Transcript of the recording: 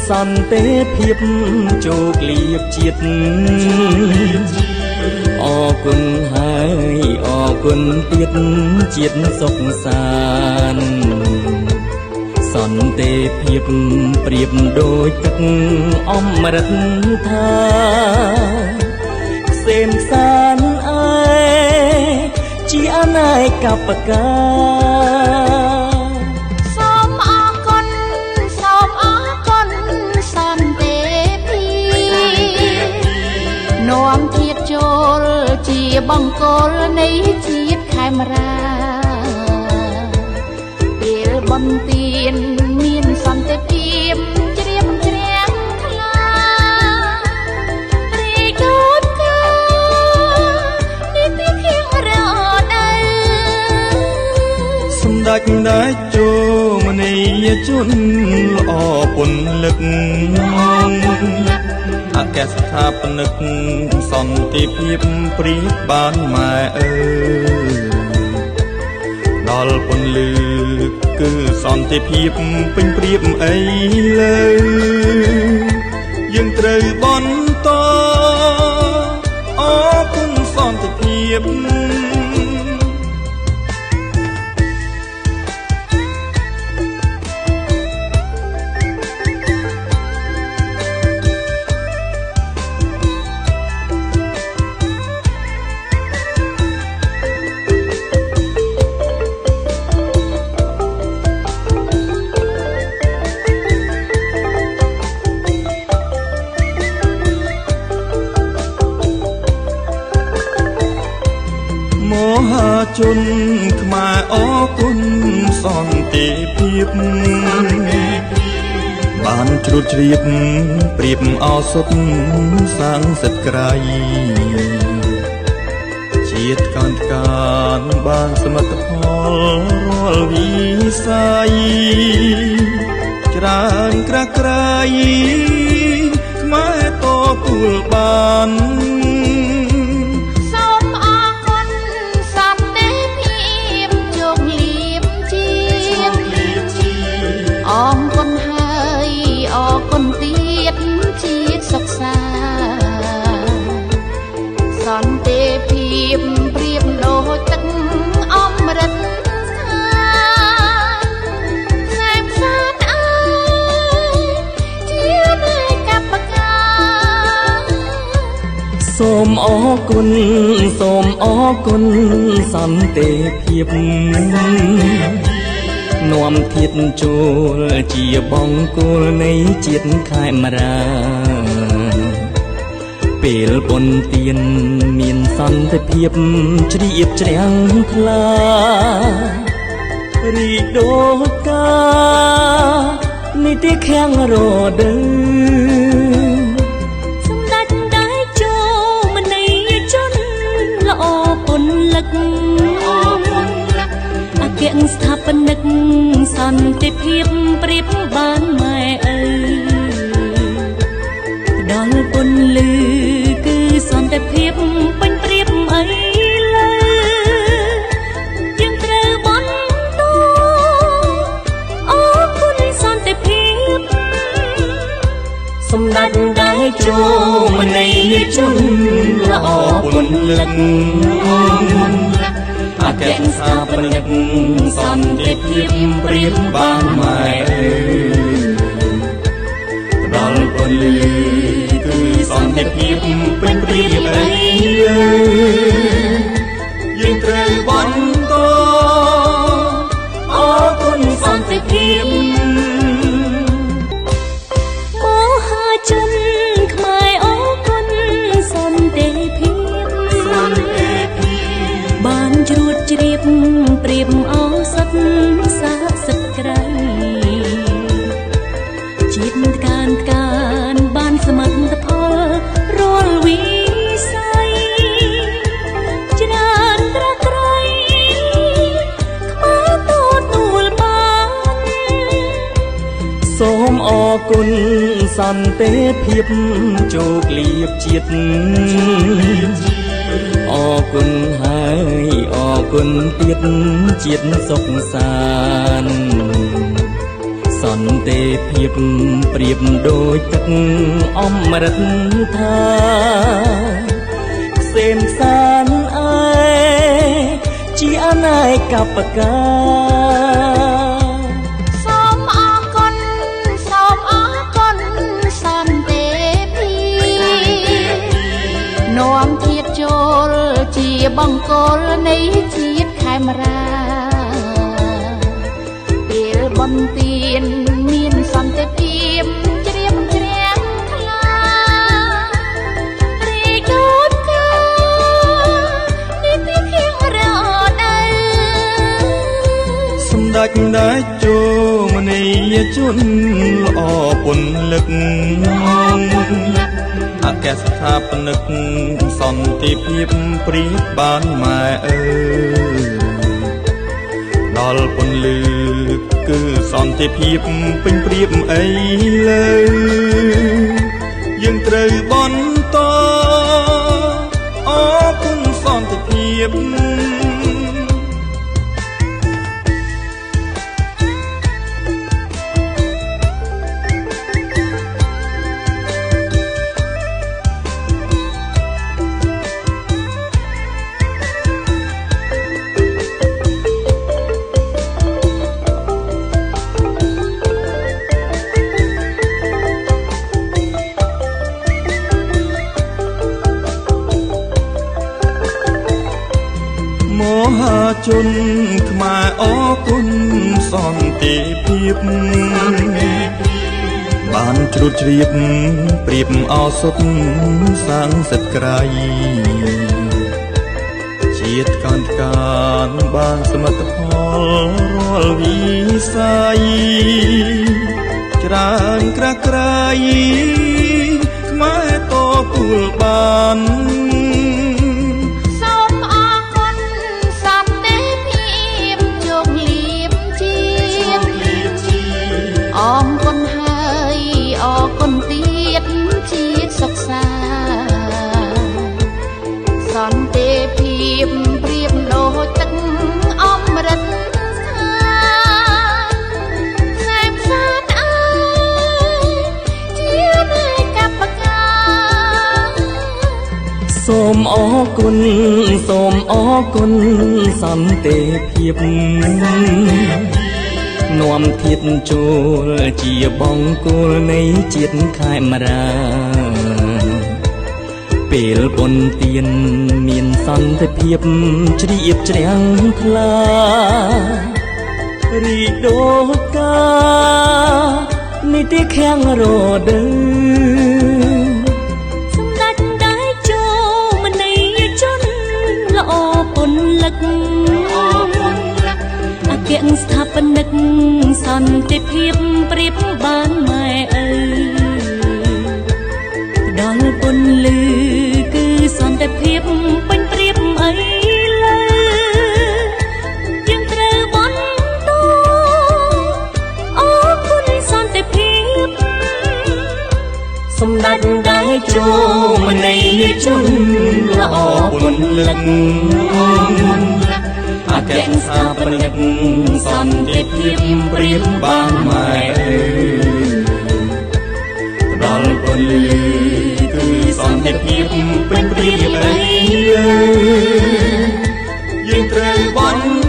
សន្តិភាពជោគលាភជាតិអរគុណហើយអរគុណទៀតជាតិសុខសាន្តសន្តិភាពប្រៀបដូចទឹកអមរិតថាសេមសានអើយជាអនេកបកាសូមអរគុណសូមអរគុណសន្តិភាពនាំជាតិចូលជាបង្គោលនៃជាតិខេមរាពេលបន្ទានមានសន្តិភាពជ្រាបជ្រាំងថ្លារីកដូចកានេះទីខៀងរដូវសម្ដេចដាច់ជោមនីយជនល្អពន្លឹកអគ្គស្ថាបនិកសន្តិភាពព្រៀបបានម៉ែអើយដល់ពន្លឺគឺសន្តិភាពពេញព្រៀបអីលើយើងត្រូវបន្តអរគុណសន្តិភាពមហាជនខ្មែរអរគុណសន្តិភាពបានជ្រួតជ្រាបព្រៀបអសុទ្ធសាងសិទ្ធិក្រៃជាតិកានបានសមិទ្ធផលរាល់វិស័យច្រើនក្រាស់ក្រៃខ្មែរតទួលបានអរគុណហើយអរគុណទៀតជាតិសុខសាសន្តិភាពប្រៀបដូចទឹកអមរិតសាមសានអើយជាមេកបកាសូមអរគុណសូមអរគុណសន្តិភាពនាំធាតុចូលជាបង្គោលនៃជាតិខេមរាពេលបុណ្យទានមានសន្តិភាពជ្រាបជ្រាំងថ្លារីកដូចកានេះទីខាងរដូវសម្ដេចដែរចូលមនីយជនល្អពន្លឹកអគ្គស្ថាបនិកសន្តិភាពប្រៀបបានម៉ែអើយដល់ពន្លឺគឺសន្តិភាពពេញព្រៀបអីលើយើងត្រូវបន្តអរគុណសន្តិភាពសម្ដេចដែរចូលមនីយជនល្អពន្លឹកអគ្គស្ថាបនិកសន្តិភាពព្រៀបបានម៉ែអើយដល់ពន្លឺគឺសន្តិភាពពេញព្រៀបអីយើងត្រូវបន្តអរគុណសន្តិភាពមហាជនខ្មែរអរគុណសន្តិភាពបានជ្រួតជ្រាបព្រៀបអសុទ្ធសាសិទ្ធិក្រៃជាតិកានបានសមិទ្ធផលរាល់វិស័យច្រើនក្រាស់ក្រៃខ្មែរទទួលបានសូមអរគុណសន្តិភាពជោគលាភជាតិអរគុណហើយអរគុណទៀតជាតិសុខសាន្តស សន្តិភាពប្រៀបដូចទឹកអមរិតថាក្សេមសានអើយជាអនាគបកាសូមអរគុណសូមអរគុណសន្តិភាពនាំជាតិចូលជាបង្គោលនៃជាតិខេមរាពេលបន្ទានមានសន្តិភាពជ្រាបជ្រាំងថ្លារីកោតកានេះពីខៀងរដូវសម្ដេចដាច់ជោមនីយជនល្អពន្លឹកអគ្គស្ថាបនិកសន្តិភាពព្រៀបបានម៉ែអើយដល់ពន្លឺគឺសន្តិភាពពេញព្រៀបអីលើយើងត្រូវបន្តអរគុណសន្តិភាពមហាជនខ្មែរអរគុណសន្តិភាពបានជ្រួតជ្រាបប្រៀបអសុខសាងសិទ្ធិក្រៃជាតិកានកានបានសមិទ្ធផលរាល់វិស័យច្រើនក្រាស់ក្រៃខ្មែរតទួលបានអរគុណហើយអរគុណទៀតជាតិសុខសាសន្តិភាពប្រៀបដូចទឹកអមរិតថាខ្សែផ្សាអើយជានៃកបកាសូមអរគុណសូមអរគុណសន្តិភាពនាំធាតុចូលជាបង្គោលនៃជាតិខេមរាពេលបុណ្យទានមានសន្តិភាពជ្រាបជ្រាំងថ្លារីកដូចកានីតិខាងរដូវសម្ដេចដាច់ជោមនីយជនល្អពន្លឹកអគ្គស្ថាបនិកសន្តិភាពប្រៀបបានម៉ែអើផ្ដល់ពន្លឺគឺសន្តិភាពពេញព្រៀបអីលើយើងត្រូវបន្តអរគុណសន្តិភាពសម្ដេចដាច់ជោមនីយជនល្អពន្លឹកអគ្គស្ថាបនិកសន្តិភាពប្រៀបបានម៉ែផ្ដល់ពន្លឺគឺសន្តិភាពពេញព្រៀបអីយើងត្រូវបន្ត